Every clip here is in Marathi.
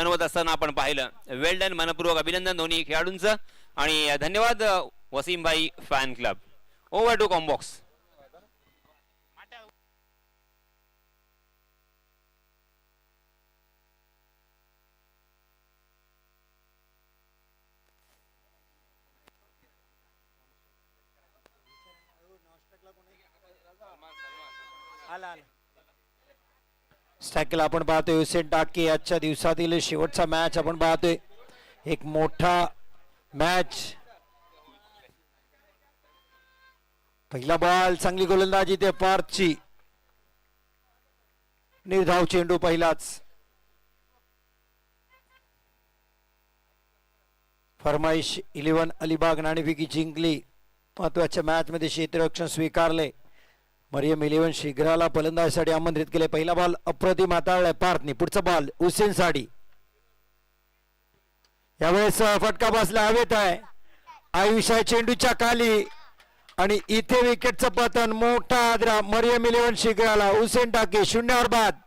बनवत असताना आपण पाहिलं. वेल डन, मनपूर्वक अभिनंदन दोन्ही खेळाडूंचं आणि धन्यवाद वसीम भाई fan club. Over to commbox. स्टॅकेल आपण पाहतोय हुसेन टाके. आजच्या दिवसातील शेवटचा मॅच आपण पाहतोय. एक मोठा मॅच. पहिला बॉल, चांगली गोलंदाजी ते पार्थची. निर्धाव चेंडू पहिलाच. फरमाईश 11 अलिबाग नाणेफेकी जिंकली. महत्वाच्या मॅच मध्ये क्षेत्ररक्षण स्वीकारले. मरियम 11 शीघ्राला फलंदाजीसाठी आमंत्रित केले. पहिला बॉल अप्रतिम हाताळलाय पार्थनी. पुढचा बॉल हुसेन साडी. यावेळेस फटका बसला हवेत आहे. आयुष्य चेंडूच्या खाली आणि इथे विकेटचं पतन. मोठा आदरा मरियम 11 शीघ्राला. हुसेन टाके 0 बाद.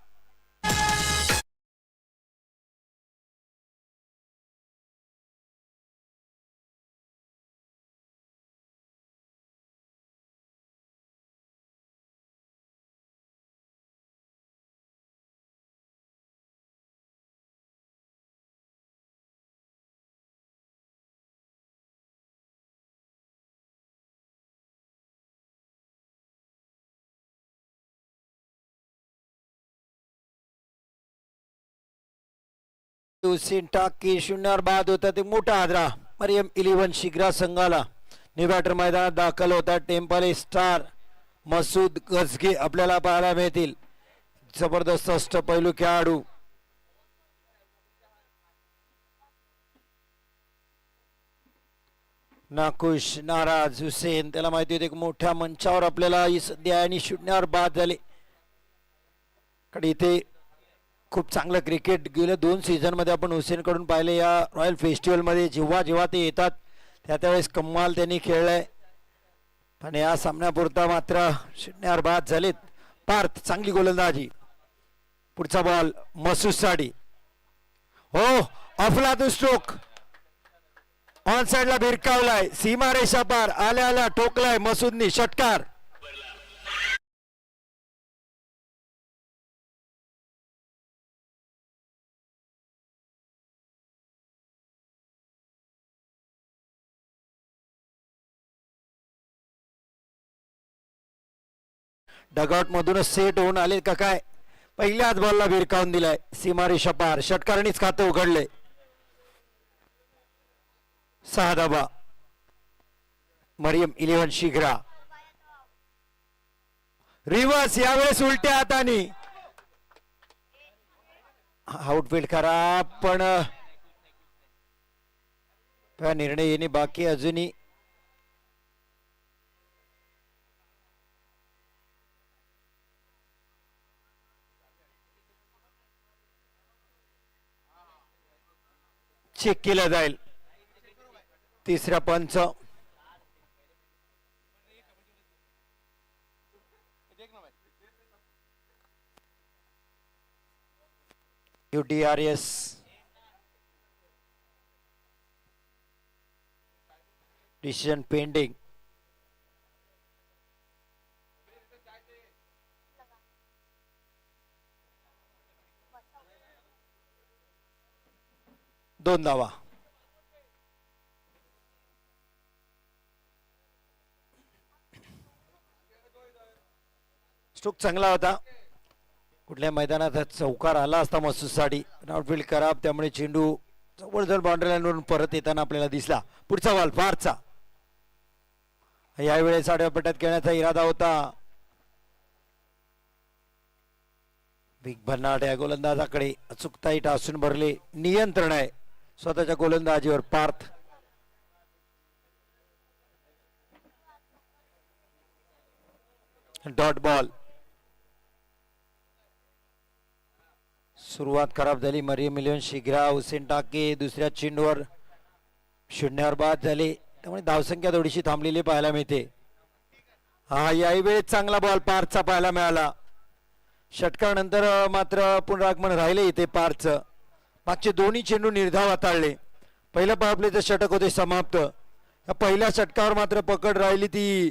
हुसेन टाके 0 बाद होता. ते मोठा आदरा मरियम 11 शीघ्र संघाला. न्यू बॅटर मैदानात दाखल होता. टेम्पल स्टार मसूद गजगे आपल्याला पाहायला मिळतील. जबरदस्त अष्टपैलू खेळाडू. नाखुश, नाराज हुसेन. त्याला माहिती होते की मोठ्या मंचावर आपल्याला सध्या आणि 0 बाद झाले. कडे इथे खूप चांगलं क्रिकेट गेल्या 2 सीझन मध्ये आपण हुसेन कडून पाहिले. या रॉयल फेस्टिवल मध्ये जेव्हा जेव्हा ते येतात त्यावेळेस कमाल त्यांनी खेळलाय. पण या सामन्यापुरता मात्र 0 बाद झालेत. पार्थ चांगली गोलंदाजी. पुढचा बॉल मसूद साडी. हो, अफलातून स्ट्रोक. ऑन साइडला भिरकावलाय. सीमा रेषा पार आल्या आल्या ठोकलाय मसूदनी. षटकार. डगआउट मधूनच सेट होऊन आले का काय. पहिल्याच बॉलला भिरकावून दिलाय. सीमारेषा पार. षटकारणीच खाते उघडले. 6 धावा. मरियम 11 शीघ्र. रिव्हर्स, यावेळेस उलट्या हाताने. आउटफील्ड खराब, पण निर्णय येणे बाकी अजूनही. चेक केला जाईल. तिसरा पंच. UDRS decision pending. दोन धावा. स्ट्रोक चांगला होता. कुठल्या मैदानात चौकार आला असता मसूद साठी. आउटफील्ड खराब, त्यामुळे चेंडू जवळजवळ बाउंड्री लाईनवरून परत येताना आपल्याला दिसला. पुढचा बॉल फारचा. यावेळेस आडव्या पट्ट्यात खेळण्याचा इरादा होता. बिग भन्नाट या गोलंदाजाकडे अचूकताही टासून भरले. नियंत्रण आहे स्वतःच्या गोलंदाजीवर. Parth dot ball. सुरुवात खराब झाली. मरियम 11 शीघ्र. हुसेन टाके दुसऱ्या चेंडूवर 0 बाद झाले. त्यामुळे धावसंख्या थोडीशी थांबलेली पाहायला मिळते. हा, याही वेळेस चांगला बॉल पार्थचा पाहायला मिळाला. षटकानंतर मात्र पुनरागमन राहिले इथे पार्थचं. मागचे दोन्ही चेंडू निर्धाव हाताळले. पहिल्या पॉवरप्लेचं षटक होते समाप्त. या पहिल्या षटकावर मात्र पकड राहिली ती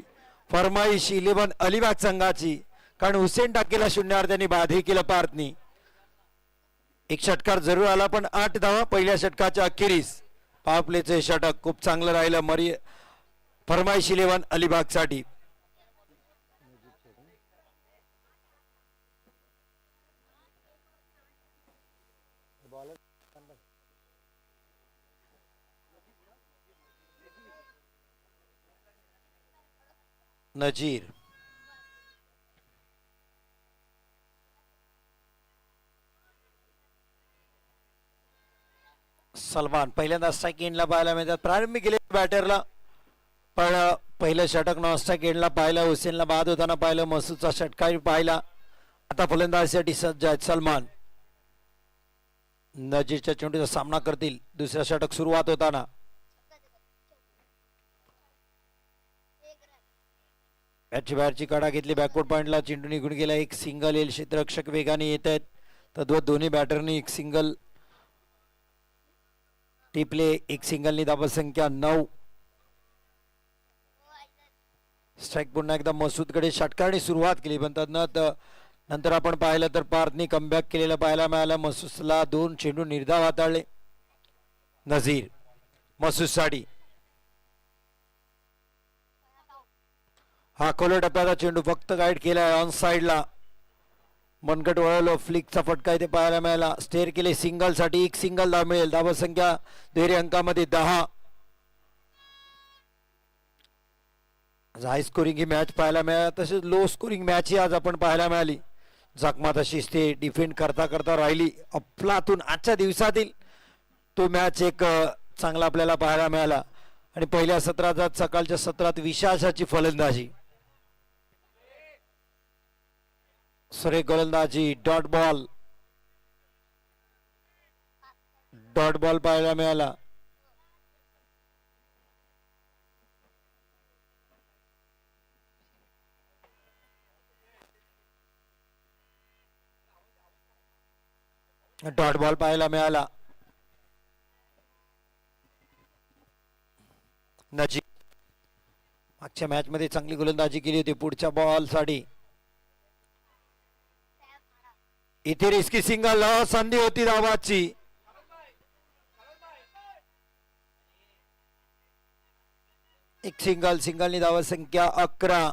फरमाईश 11 अलिबाग संघाची, कारण हुसेन टाकेला शून्यावर त्यांनी बाधी केलं पार्थनी. एक षटकार जरूर आला पण 8 धावा पहिल्या षटकाच्या अखेरीस. पॉवरप्लेचे षटक खूप चांगलं राहिलं फरमाईश 11 अलिबाग साठी. नजीर सलमान पहिल्यांदा स्ट्राईक एंडला पाहायला मिळतात. प्रारंभी केले बॅटरला, पण पहिलं षटक नॉन स्ट्राईक एंडला पाहिलं. हुसेनला बाद होताना पाहिलं. मसूदचा षटकार पाहिला. आता फलंदाजीसाठी सज्ज आहेत सलमान. नजीरच्या चेंडूचा सामना करतील. दुसऱ्या षटक सुरुवात होताना बॅटची बाहेरची कडा घेतली. बॅकवर्ड पॉइंटला चेंडू निघून गेला. एक सिंगल येईल. क्षेत्ररक्षक वेगाने येत आहेत. तर दोन्ही बॅटरनी एक सिंगल टिपले. एक सिंगलनी धावसंख्या 9. स्ट्राईक पुन्हा एकदा मसूदकडे षटकारने सुरुवात केली, पण नंतर आपण पाहिलं तर पार्थनी कमबॅक केलेलं पाहायला मिळालं. मसूदला 2 चेंडू निर्धाव हाताळले. नझीर मसूद साठी हा खोल टप्प्याचा चेंडू फक्त गाईड केलाय ऑन साइडला. मनगट वळवलं. फ्लिकचा फटका इथे पाहायला मिळाला. स्टेअर केले सिंगल साठी. एक सिंगल धाव मिळेल. धावसंख्या दुहेरी अंकामध्ये 10. हाय स्कोरिंग ही मॅच पाहायला मिळाली. तसेच लो स्कोरिंग मॅच ही आज आपण पाहायला मिळाली. जखमा तशीच ते डिफेंड करता करता राहिली. अफलातून आजच्या दिवसातील तो मॅच एक चांगला आपल्याला पाहायला मिळाला. आणि पहिल्या सत्रात सकाळच्या सत्रात विशाशाची फलंदाजी. सरे गोलंदाजी. डॉट बॉल पाहायला मिळाला. डॉट बॉल पाहायला मिळाला. नजीक मागच्या मॅच मध्ये चांगली गोलंदाजी केली होती. पुढच्या बॉल साठी इथे रिस्की सिंगल. संधी होती धावाची. एक सिंगलनी धावसंख्या 11.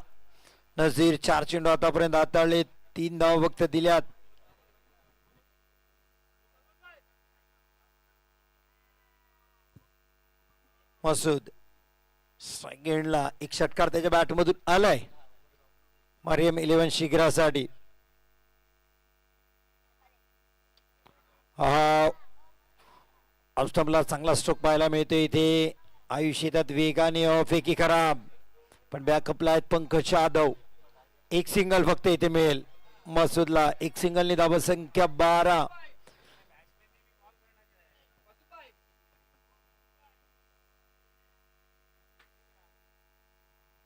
नझीर 4 चेंडू आतापर्यंत हाताळले. 3 धावा फक्त दिल्यात. मसूद स्ट्राईक एंडला. एक षटकार त्याच्या बॅटमधून आलाय. मरियम 11 शिखरासाठी. ऑफस्टंपला चांगला स्ट्रोक पाहायला मिळतो. इथे आयुष येतात वेगाने. फेकी खराब, पण बॅकअपला आहेत पंकज जाधव. एक सिंगल फक्त इथे मिळेल मसूदला. एक सिंगलनी धावसंख्या 12.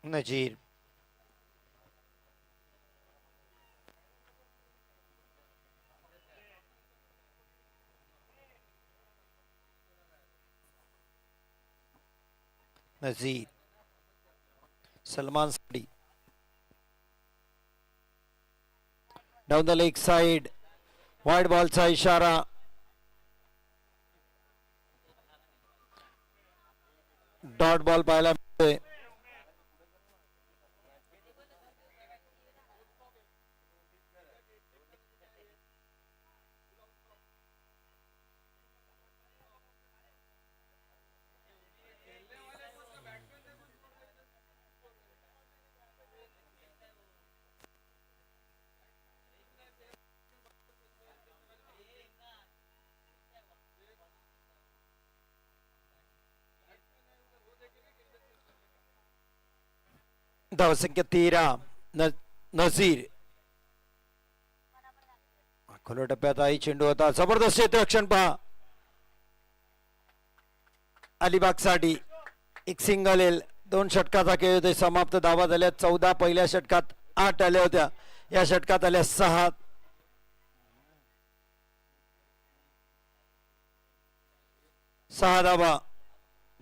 नजीर सलमान साठी. Down the leg side. Wide बॉलचा इशारा. डॉट बॉल पाहायला मिळतोय. धावसंख्या 13. नझीर खोल टप्प्यात आई चेंडू होता. जबरदस्त क्षेत्ररक्षण पहा अलिबाग साठी. एक सिंगल येईल. 2 षटकाचा खेळ होते. समाप्त. धावा झाल्या 14. पहिल्या षटकात 8 आल्या होत्या. या षटकात आल्या 6. 6 धावा.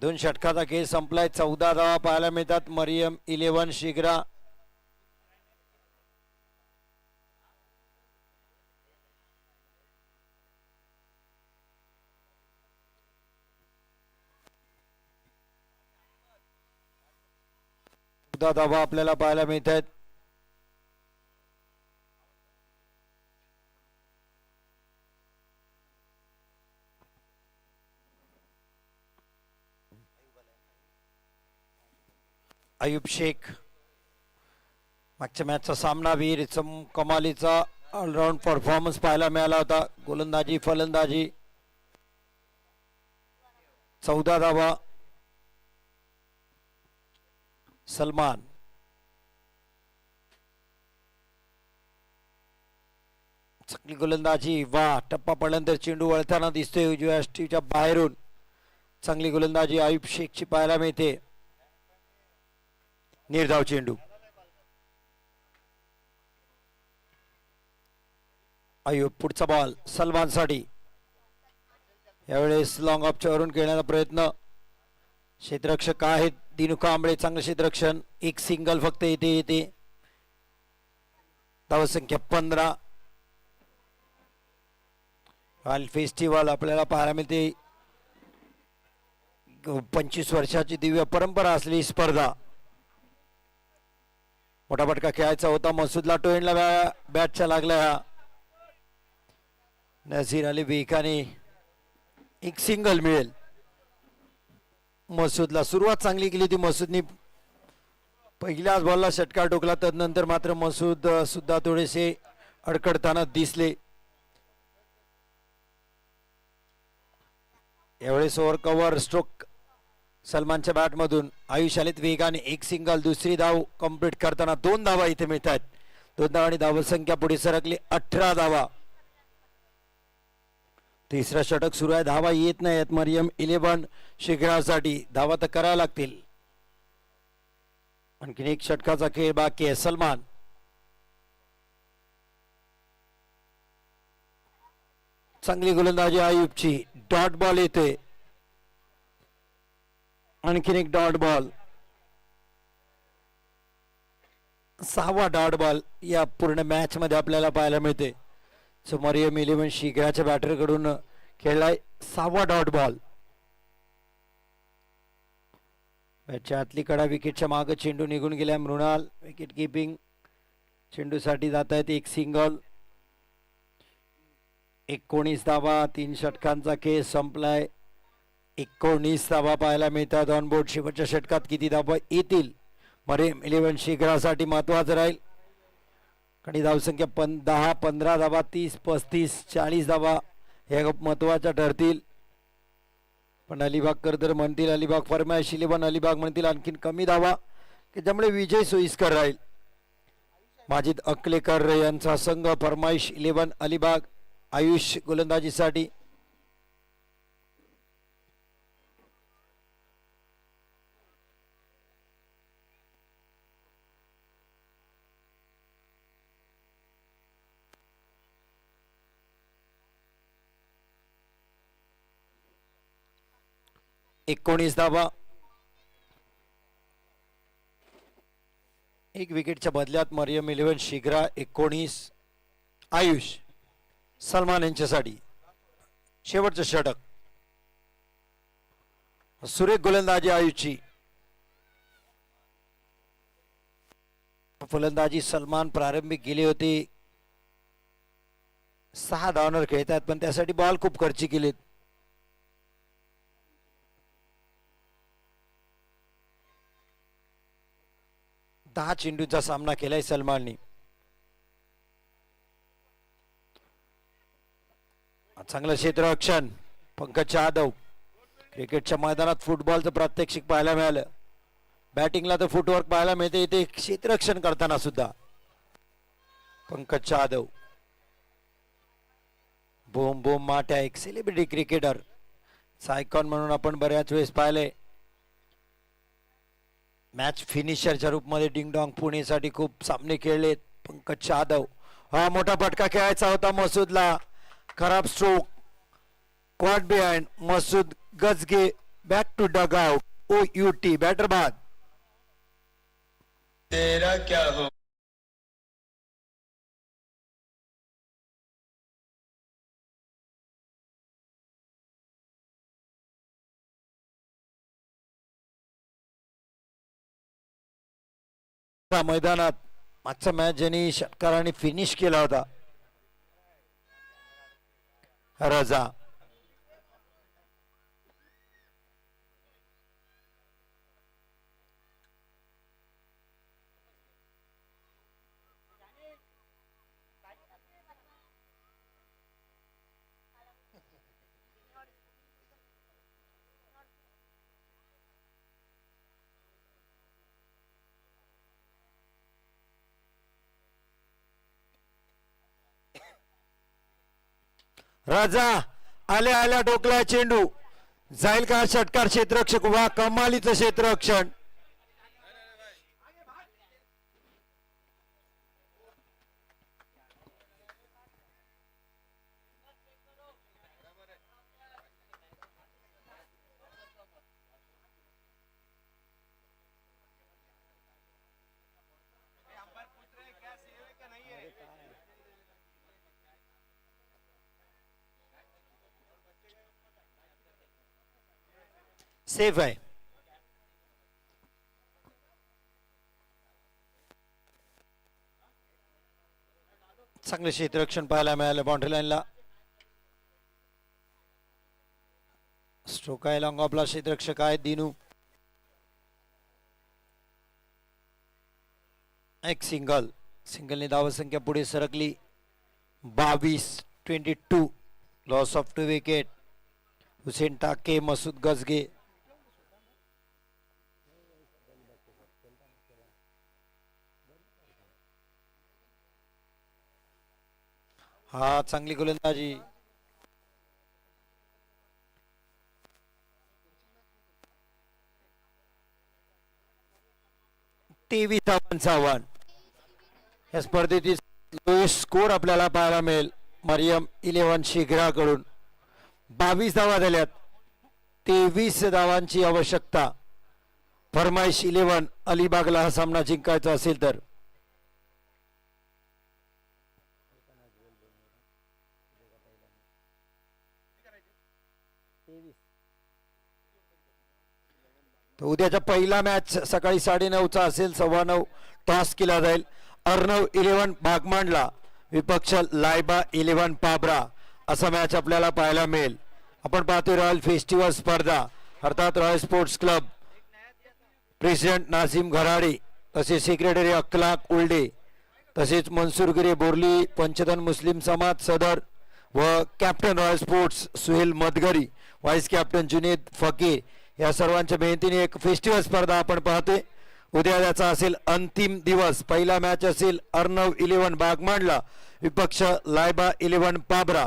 2 षटकाचा खेळ संपलाय. 14 धावा पाहायला मिळतात मरियम 11 शिग्रा. धावा आपल्याला पाहायला मिळत आहेत. अयुब शेख मागच्या मॅचचा सामनावीर कमालीचा ऑलराऊंड परफॉर्मन्स पाहायला मिळाला होता. गोलंदाजी फलंदाजी. 14 धावा. सलमान चांगली गोलंदाजी. वा टप्पा पडल्यानंतर चेंडू वळताना दिसतोय उजव्या यष्टीच्या बाहेरून. चांगली गोलंदाजी आयुब शेखची पाहायला मिळते. निर्धाव चेंडू. आयुब पुढचा बॉल सलमानसाठी. यावेळेस लॉंग ऑफच्या वरून खेळण्याचा प्रयत्न. क्षेत्ररक्षक आहेत दिनू कांबळे. चांगलं क्षेत्ररक्षण. एक सिंगल फक्त येते. धावसंख्या 15. ऑल फेस्टिवल आपल्याला पाहायला मिळते. 25 वर्षाची दिव्य परंपरा असलेली स्पर्धा. मोठा फटका खेळायचा होता. मसूदला टोएंडला बॅटच्या लागला. नझीर अली बेकाने एक सिंगल मिळेल. मसूदला सुरुवात चांगली केली होती. मसूदनी पहिल्याच बॉलला षटकार टोकला. तदनंतर मात्र मसूद सुद्धा थोडेसे अडकडताना दिसले. यावेळेस ओव्हर कव्हर स्ट्रोक सलमानच्या बॅटमधून. आयुष आलेत वेगाने. एक सिंगल. दुसरी धाव कंप्लीट करताना 2 धावा इथे मिळतात. 2 धावा आणि धावसंख्या पुढे सरकली 18 धावा. तिसरा षटक सुरू आहे. धावा येत नाहीत मरियम 11 शिखरासाठी. धावा तर करायला लागतील. आणखीन एक षटकाचा खेळ बाकी आहे. सलमान चांगली गोलंदाजी आयुबची. डॉट बॉल येते. आणखीन एक डॉट बॉल. 6वा डॉट बॉल या पूर्ण मॅच मध्ये आपल्याला पाहायला मिळते. सो मरियम 11 शिखराच्या बॅटर कडून खेळलाय 6वा डॉट बॉल. बॅटच्या आतली कडा विकेटच्या मागे. चेंडू निघून गेला. Mrinal wicket keeping. चेंडूसाठी जात आहेत. एक सिंगल. 19 धावा. 3 षटकांचा खेळ संपलाय. 19 धावा पाहायला मिळतात ऑन बोर्ड. शेवटच्या षटकात किती धावा येतील मरियम 11 शिखरासाठी महत्वाचं राहील. आणि धावसंख्या 10 15 धावा 30 35 40 धावा ह्या महत्वाच्या ठरतील. पण अलिबागकर तर म्हणतील अलिबाग फरमाईश 11 अलिबाग म्हणतील आणखीन कमी धावा की ज्यामुळे विजय सोयीस्कर राहील. माजिद अकलेकर यांचा संघ फरमाईश 11 अलिबाग. आयुष गोलंदाजीसाठी. एकोणीस धावा. 1 विकेटच्या बदल्यात मरियम 11 शिग्रा 19 आयुष सलमान यांच्यासाठी. शेवटचं षटक. सुरेख गोलंदाजी आयुषची. फलंदाजी सलमान प्रारंभी केली होती. 6 धावांवर खेळतात पण त्यासाठी बॉल खूप खर्ची केलेत. दहा चेंडूचा सामना केलाय सलमाननी. चांगलं क्षेत्ररक्षण पंकज जाधव. क्रिकेटच्या मैदानात फुटबॉलचं प्रात्यक्षिक पाहायला मिळालं. बॅटिंगला तर फुटवर्क पाहायला मिळते. इथे क्षेत्ररक्षण करताना सुद्धा पंकज जाधव. बोम बोम माट्या एक सेलिब्रिटी क्रिकेटर सायकॉन म्हणून आपण बऱ्याच वेळेस पाहिले. मॅच फिनिशरच्या रूपमध्ये डिंगडॉंग पुणेसाठी खूप सामने खेळलेत पंकज जाधव. हा मोठा फटका खेळायचा होता मसूदला. खराब stroke. Quad behind. Masood Gajge back to dugout OUT batter बाद. तेरा क्या हो मैदानात मागचा मॅच ज्यांनी षटकाराने फिनिश केला होता रजा. राजा आल्या आल्या डोकला चेंडू जाईल का षटकार क्षेत्ररक्षक वा कमालीचं क्षेत्ररक्षण. सेफ आहे. चांगले क्षेत्ररक्षण पाहायला मिळालं बाउंड्री लाईनला. स्ट्रोक आहे लॉंग ऑफला क्षेत्ररक्षक आहे दिनू. एक सिंगलने धावसंख्या पुढे सरकली 22-22. Loss of 2 wicket. Hussain Take Masood गजगे. हा चांगली गोलंदाजी. आव्हान या स्पर्धेतील लोएस्ट स्कोर आपल्याला पाहायला मिळेल मरियम 11 शिग्राकडून. 22 धावा झाल्यात. 23 धावांची आवश्यकता. फरमाईश 11 अलिबागला हा सामना जिंकायचा असेल तर. तो उद्याचा पहिला मॅच सकाळी 9:30चा असेल. 9:15 टॉस केला जाईल. अर्णव 11 भागमांडला विपक्ष लायबा 11 पाबरा असा मॅच आपल्याला पाहायला मिळेल. आपण पाहतोय रॉयल फेस्टिवल स्पर्धा अर्थात Royal Sports Club president Nazim Gharade तसेच सेक्रेटरी अखलाक उल्डे तसेच मनसूर गिरे बोरली पंचधन मुस्लिम समाज सदर व captain Royal Sports Suhel Madgari vice captain Juned Fakir या सर्वांच्या मेहनतीने एक फेस्टिवल स्पर्धा आपण पाहतोय. उद्या याचा असेल अंतिम दिवस. पहिला मॅच असेल अर्णव 11 बागमांडला विपक्ष लायबा 11 पाबरा.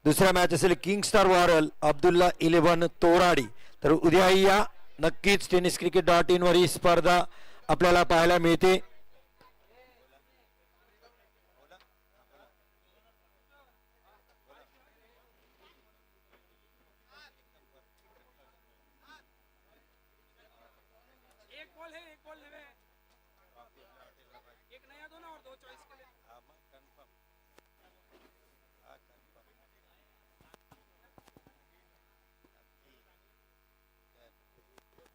दुसरा मॅच असेल किंगस्टार वारल अब्दुल्ला 11 तोराडी. तर उद्याही या नक्कीच tenniscricket.in वर ही स्पर्धा आपल्याला पाहायला मिळते.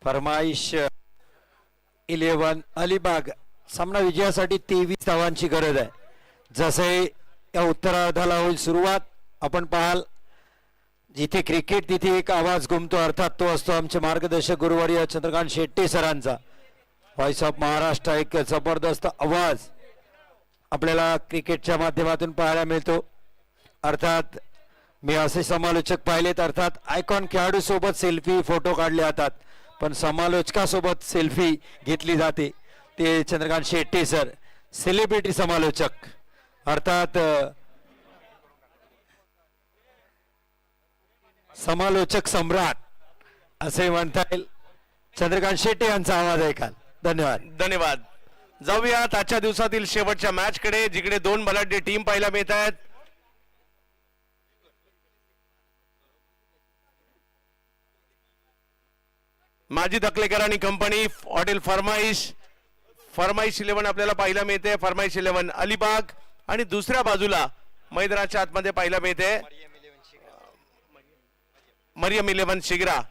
फरमाईश 11 अलिबाग. सामना विजयासाठी 23 धावांची गरज आहे. जसे या उत्तरार्धाला होईल सुरुवात. आपण पाहाल जिथे क्रिकेट तिथे एक आवाज घुमतो अर्थात तो असतो आमचे मार्गदर्शक गुरुवर्य चंद्रकांत शेट्टी सरांचा. व्हॉइस ऑफ महाराष्ट्र एक जबरदस्त आवाज आपल्याला क्रिकेटच्या माध्यमातून पाहायला मिळतो. अर्थात मी असे समालोचक पाहिलेत अर्थात आयकॉन खेळाडू सोबत सेल्फी फोटो काढले जातात पण समालोचकासोबत सेल्फी घेतली जाते ते चंद्रकांत शेट्टी सर सेलिब्रिटी समालोचक अर्थात समालोचक सम्राट असे म्हणता येईल. चंद्रकांत शेट्टी यांचा आवाज ऐकाल. धन्यवाद. धन्यवाद. जाऊयात आजच्या दिवसातील शेवटच्या मॅच कडे जिकडे दोन बलाढ्य टीम पाहायला मिळत आहेत. माजी दखलेकर आणि कंपनी हॉटेल फरमाईश 11 आपल्याला पाहायला मिळते. फरमाईश 11 अलिबाग आणि दुसऱ्या बाजूला मैदानाच्या आतमध्ये पाहायला मिळते मरियम 11 शिग्रा.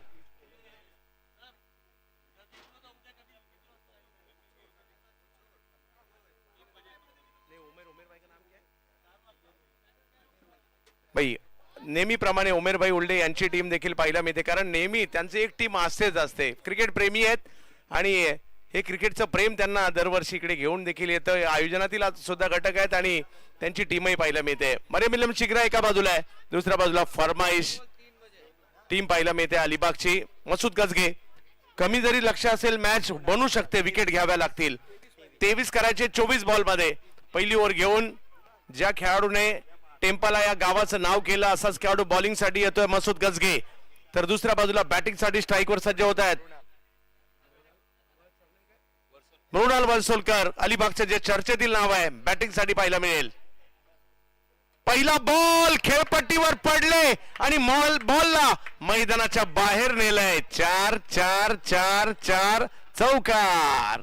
भाई नेहमीप्रमाणे उमेरभाई उल्डे यांची टीम देखील पाहायला मिळते, कारण नेहमी त्यांची एक टीम असते. क्रिकेट प्रेमी आहेत आणि हे क्रिकेटचं प्रेम त्यांना दरवर्षी इकडे घेऊन देखील येतं. आयोजनातील सुद्धा घटक आहेत आणि त्यांची टीमही पाहायला मिळते. मरियम शिग्रा एका बाजूला आहे, दुसऱ्या बाजूला फरमाईश टीम पाहायला मिळते अलिबागची. मसूद गजगे कमी जरी लक्ष असेल मॅच बनू शकते, विकेट घ्याव्या लागतील. 23 करायचे 24 बॉल मध्ये. पहिली ओव्हर घेऊन ज्या खेळाडूने टेम्पाला या गावाचं नाव केलं असाच खेळाडू बॉलिंग साठी येतोय मसूद गजगे. तर दुसऱ्या बाजूला बॅटिंग साठी स्ट्राईकवर सज्ज होत आहेत मृणाल वलसोलकर. अलिबागचे जे चर्चेतील नाव आहे, बॅटिंग साठी पाहायला मिळेल. पहिला बॉल खेळपट्टीवर पडले आणि बॉलला मैदानाच्या बाहेर नेलंय. 4 चौकार.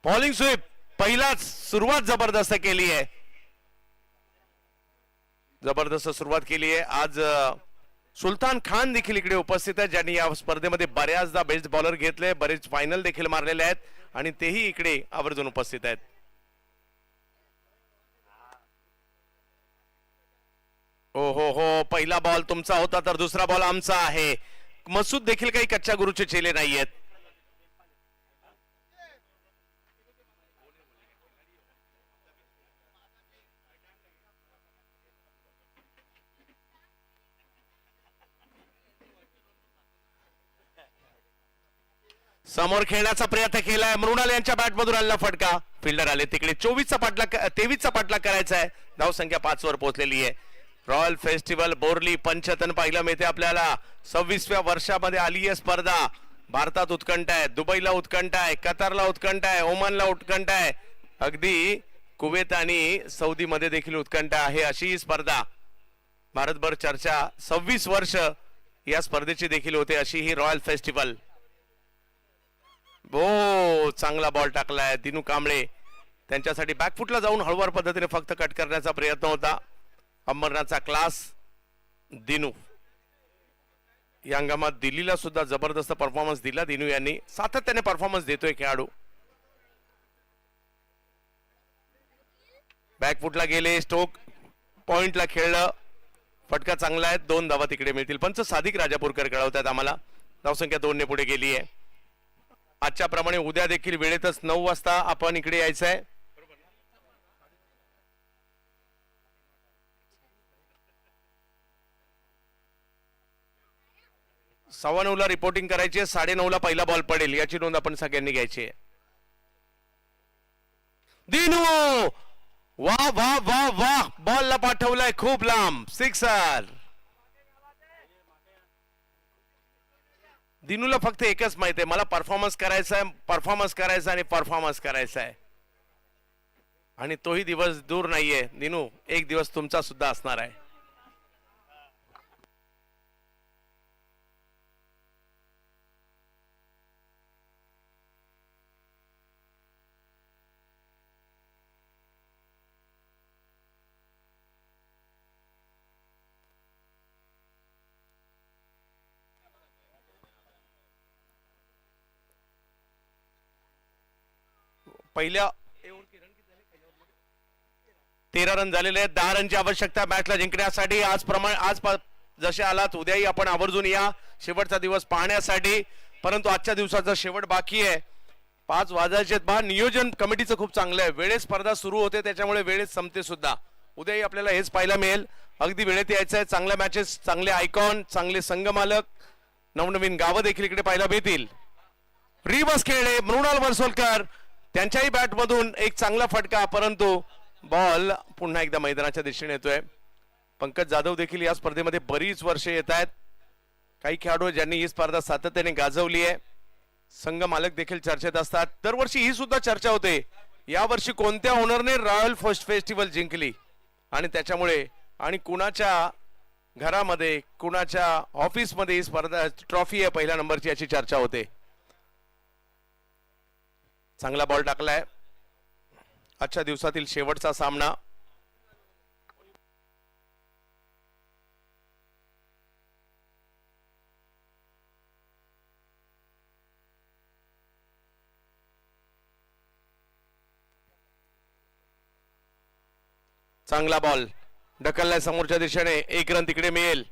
बॉलिंग स्वीप पहिलाच सुरुवात जबरदस्त केली आहे. जबरदस्त सुरुवात केली आहे. आज सुलतान खान देखील इकडे उपस्थित आहे, ज्यांनी या स्पर्धेमध्ये बऱ्याचदा बेस्ट बॉलर घेतले, बरेच फायनल देखील मारलेले आहेत आणि तेही इकडे आवर्जून उपस्थित आहेत. हो पहिला बॉल तुमचा होता तर दुसरा बॉल आमचा आहे. मसूद देखील काही कच्च्या गुरुचे चेले नाहीयेत. समोर खेळण्याचा प्रयत्न केलाय मृणाल यांच्या बॅट मधून आलेला फटका. फिल्डर आले तिकडे. 23चा पाठलाग करायचा आहे. धाव संख्या 5 वर पोहोचलेली आहे. रॉयल फेस्टिवल बोरली पंचतन पाहायला मिळते आपल्याला. 26व्या वर्षामध्ये आली आहे स्पर्धा. भारतात उत्कंठ आहे, दुबईला उत्कंठ आहे, कतारला उत्कंठ आहे, ओमानला उत्कंठ आहे, अगदी कुवेत आणि सौदी मध्ये देखील उत्कंठ आहे. अशी ही स्पर्धा भारतभर चर्चा 26 वर्ष या स्पर्धेची देखील होते अशी ही रॉयल फेस्टिवल. चांगला बॉल टाकलाय दिनू कांबळे. त्यांच्यासाठी बॅकफुटला जाऊन हळूवार पद्धतीने फक्त कट करण्याचा प्रयत्न होता. अंबरनाथचा क्लास दिनू. या हंगामात दिल्लीला सुद्धा जबरदस्त परफॉर्मन्स दिला दिनू यांनी. सातत्याने परफॉर्मन्स देतोय खेळाडू. बॅकफुटला गेले, स्ट्रोक पॉइंटला खेळलं, फटका चांगला आहे. 2 धावा तिकडे मिळतील. पंच सादिक राजापूरकर कळवतात आम्हाला. धावसंख्या 2 ने पुढे गेली आहे. आजच्या प्रमाणे उद्या देखील वेळेतच 9 वाजता आपण इकडे यायचं आहे. सव्वा 9ला रिपोर्टिंग करायची आहे. 9:30ला पहिला बॉल पडेल याची नोंद आपण सगळ्यांनी घ्यायची आहे. दिनू वाह वाह वाह वाह, बॉलला पाठवलाय खूप लांब, सिक्सर. दिनूला फक्त एकच माहिती आहे, मला परफॉर्मन्स करायचा आहे, परफॉर्मन्स करायचा आणि परफॉर्मन्स करायचा आहे. आणि तोही दिवस दूर नाहीये दिनू, एक दिवस तुमचा सुद्धा असणार आहे. पहिल्या 13 रन झालेले आहेत. 10 रनची आवश्यकता मॅचला जिंकण्यासाठी. आज जसे आलात उद्याही आपण आवर्जून या शेवटचा दिवस पाहण्यासाठी. परंतु आजच्या दिवसाचा शेवट बाकी आहे. 5 वाजायचे पहा. नियोजन कमिटीचं खूप चांगलं आहे. वेळेत स्पर्धा सुरू होते त्याच्यामुळे वेळेत संपते सुद्धा. उद्याही आपल्याला हेच पाहायला मिळेल. अगदी वेळेत यायचं आहे. चांगल्या मॅचेस, चांगले आयकॉन, चांगले संघमालक, नवनवीन गावं देखील इकडे पाहायला मिळतील. रिवर्स खेळले मृणाल वरसोलकर, त्यांच्याही बॅट मधून एक चांगला फटका, परंतु बॉल पुन्हा एकदा मैदानाच्या दिशेने येतोय. पंकज जाधव देखील या स्पर्धेमध्ये बरीच वर्षे येत आहेत. काही खेळाडू ज्यांनी ही स्पर्धा सातत्याने गाजवली आहे. संघ मालक देखील चर्चेत असतात. दरवर्षी ही सुद्धा चर्चा होते, यावर्षी कोणत्या ओनरने रॉयल फेस्टिवल जिंकली आणि त्याच्यामुळे आणि कुणाच्या घरामध्ये कुणाच्या ऑफिसमध्ये ही स्पर्धा ट्रॉफी आहे पहिल्या नंबरची याची चर्चा होते. चांगला बॉल टाकलाय. आजच्या दिवसातील शेवटचा सामना. चांगला बॉल ढकललाय समोरच्या दिशेने. 1 रन तिकडे मिळेल.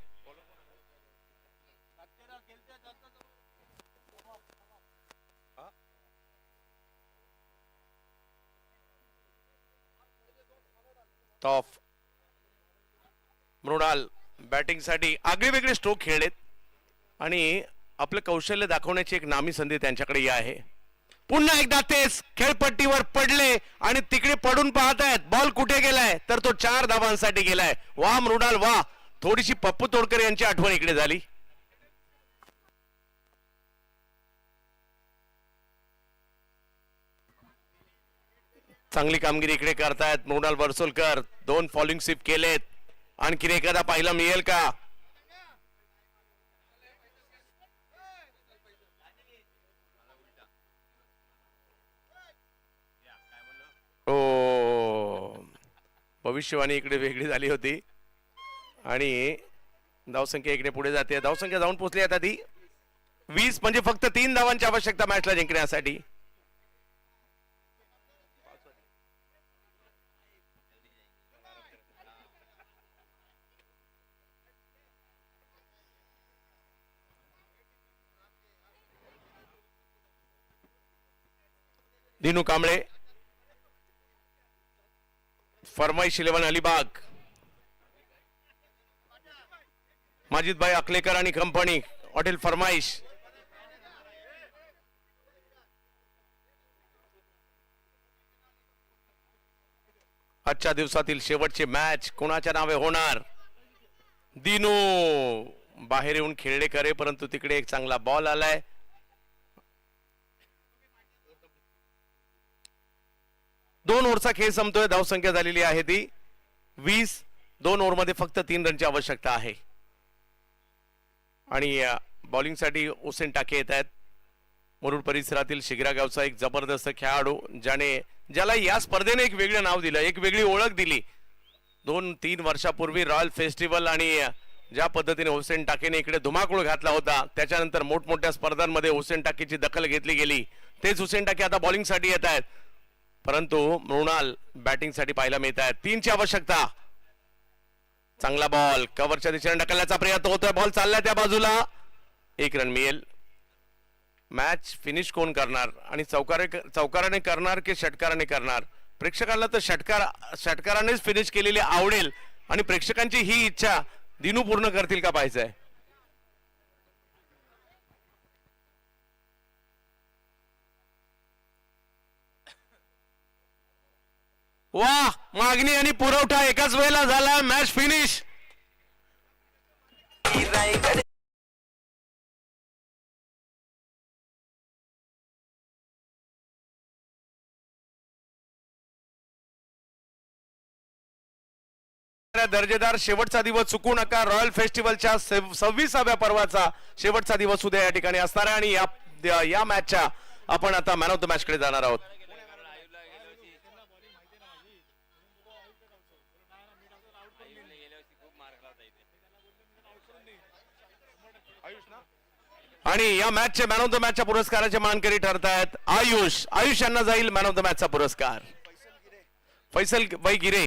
टॉप मृणाल बॅटिंग साठी आगळे वेगळे स्ट्रोक खेळलेत आणि आपलं कौशल्य दाखवण्याची एक नामी संधी त्यांच्याकडे आहे. पुन्हा एकदा तेच खेळपट्टीवर पडले आणि तिकडे पडून पाहतायत बॉल कुठे गेलाय तर तो 4 धावांसाठी गेलाय. वा मृणाल वा. थोडीशी पप्पू तोडकर यांची आठवण इकडे झाली. चांगली कामगिरी इकडे करतायत मृणाल वर्सोलकर. 2 फॉलोइंग स्वीप केलेत. आणखी एखादा पाहायला मिळेल का? भविष्यवाणी इकडे वेगळी झाली होती आणि धावसंख्या इकडे पुढे जाते. धावसंख्या जाऊन पोहोचली आता ती 20 म्हणजे फक्त 3 धावांची आवश्यकता मॅचला जिंकण्यासाठी. दिनू कांबळे फरमाईश 11 अलिबाग. माजिदभाई अकलेकर आणि कंपनी हॉटेल फरमाईश. आजच्या दिवसातील शेवटची मॅच कोणाच्या नावे होणार? दिनू बाहेर येऊन खेळले करे परंतु तिकडे एक चांगला बॉल आलाय. दोन ओव्हरचा खेळ संपतोय. धावसंख्या झालेली आहे ती 20. 2 ओव्हरमध्ये फक्त 3 रनची आवश्यकता आहे आणि बॉलिंग साठी हुसेन टाके येत आहेत. मुरुड परिसरातील शिग्रा गावचा एक जबरदस्त खेळाडू ज्याला या स्पर्धेने एक वेगळं नाव दिलं, एक वेगळी ओळख दिली. 2-3 वर्षापूर्वी रॉयल फेस्टिवल आणि ज्या पद्धतीने हुसेन टाकेने इकडे धुमाकूळ घातला होता त्याच्यानंतर मोठमोठ्या स्पर्धांमध्ये हुसेन टाकेची दखल घेतली गेली. तेच हुसेन टाके आता बॉलिंग साठी येत आहेत परंतु मृणाल बॅटिंग साठी पाहायला मिळत आहे. 3ची आवश्यकता. चांगला बॉल कव्हरच्या दिशेने ढकलण्याचा प्रयत्न होतोय. बॉल चाललाय त्या बाजूला. 1 रन मिळेल. मॅच फिनिश कोण करणार आणि चौकाराने करणार की षटकाराने करणार? प्रेक्षकांना तर षटकारानेच फिनिश केलेली आवडेल आणि प्रेक्षकांची ही इच्छा दिनू पूर्ण करतील का पाहायचंय. वा मागणी आणि पुरवठा एकाच वेळेला झाला. Match finish. दर्जेदार शेवटचा दिवस चुकू नका. रॉयल फेस्टिवलच्या 26व्या पर्वाचा शेवटचा दिवस उद्या या ठिकाणी असणार आहे आणि या मॅचच्या आपण आता मॅन ऑफ द मॅच कडे जाणार आहोत. आणि या मॅचचे मॅन ऑफ द मॅचच्या पुरस्काराचे मानकरी ठरतायत आयुष यांना जाईल मॅन ऑफ द मॅचचा पुरस्कार. फैसल भाई गिरे